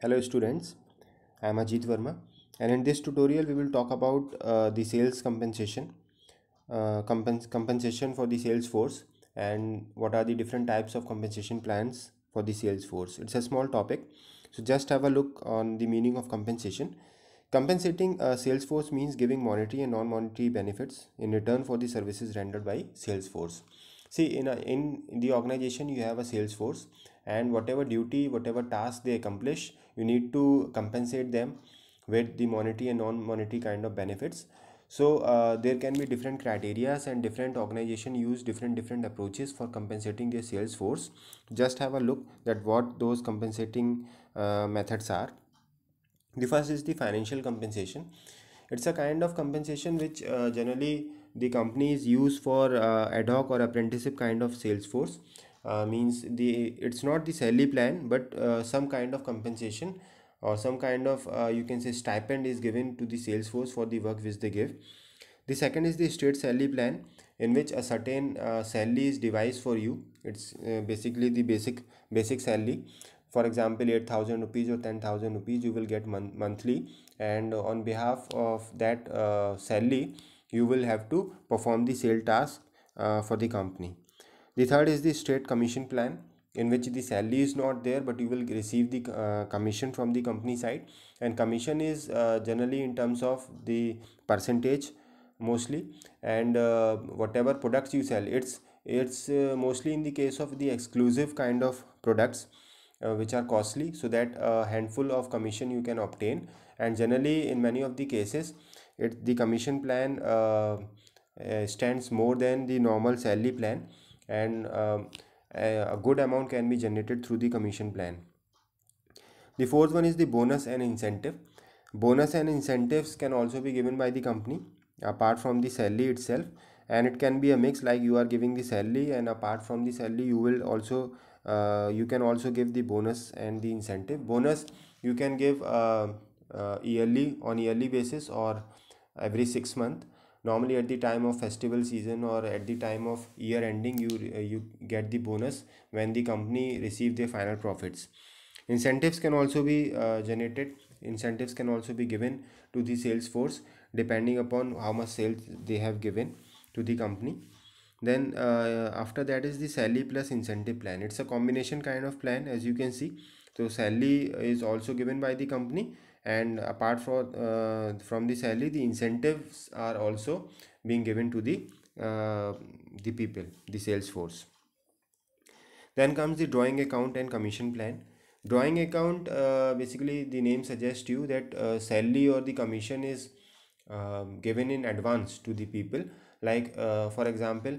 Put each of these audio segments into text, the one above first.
Hello students, I am Ajit Verma, and in this tutorial we will talk about the sales compensation for the sales force, and what are the different types of compensation plans for the sales force. It's a small topic, so just have a look on the meaning of compensation. Compensating a sales force means giving monetary and non-monetary benefits in return for the services rendered by sales force. See, in the organization you have a sales force, and whatever duty, whatever task they accomplish, you need to compensate them with the monetary and non-monetary kind of benefits. So there can be different criterias, and different organization use different approaches for compensating their sales force. Just have a look at what those compensating methods are. The first is the financial compensation. It's a kind of compensation which generally the companies use for ad hoc or apprenticeship kind of sales force. Means it's not the salary plan, but some kind of compensation, or some kind of you can say stipend is given to the sales force for the work which they give. The second is the straight salary plan, in which a certain salary is devised for you. It's basically the basic salary. For example, 8,000 rupees or 10,000 rupees you will get monthly, and on behalf of that salary you will have to perform the sale task for the company. The third is the straight commission plan, in which the salary is not there, but you will receive the commission from the company side. And commission is generally in terms of the percentage mostly, and whatever products you sell, it's mostly in the case of the exclusive kind of products which are costly, so that a handful of commission you can obtain. And generally in many of the cases, the commission plan stands more than the normal salary plan, and a good amount can be generated through the commission plan. The fourth one is the bonus and incentive. Bonus and incentives can also be given by the company apart from the salary itself, and it can be a mix, like you are giving the salary, and apart from the salary you will also you can also give the bonus and the incentive. Bonus you can give yearly, on yearly basis, or every 6 months. Normally at the time of festival season or at the time of year ending, you get the bonus when the company receive their final profits. Incentives can also be generated. Incentives can also be given to the sales force depending upon how much sales they have given to the company. Then after that is the salary plus incentive plan. It's a combination kind of plan, as you can see. So salary is also given by the company, and apart from the salary, the incentives are also being given to the people, the sales force. Then comes the drawing account and commission plan. Drawing account, basically the name suggests you that salary or the commission is given in advance to the people. Like for example,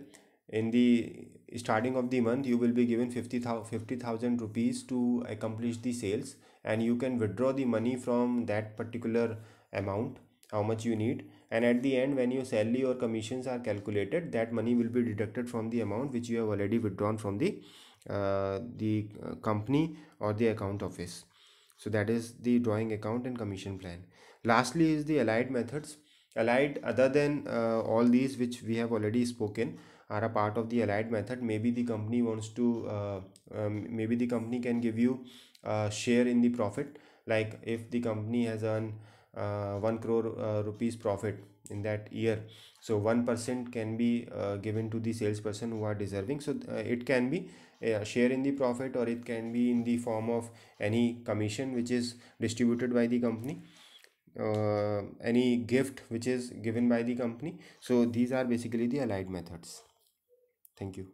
in the starting of the month you will be given 50,000 rupees to accomplish the sales, and you can withdraw the money from that particular amount, how much you need. And at the end, when your salary or commissions are calculated, that money will be deducted from the amount which you have already withdrawn from the company or the account office. So that is the drawing account and commission plan. Lastly is the allied methods. Allied, other than all these which we have already spoken, are a part of the allied method. Maybe the company wants to maybe the company can give you a share in the profit. Like if the company has earned 1 crore rupees profit in that year, so 1% can be given to the salesperson who are deserving. So it can be a share in the profit, or it can be in the form of any commission which is distributed by the company, any gift which is given by the company. So these are basically the allied methods. Thank you.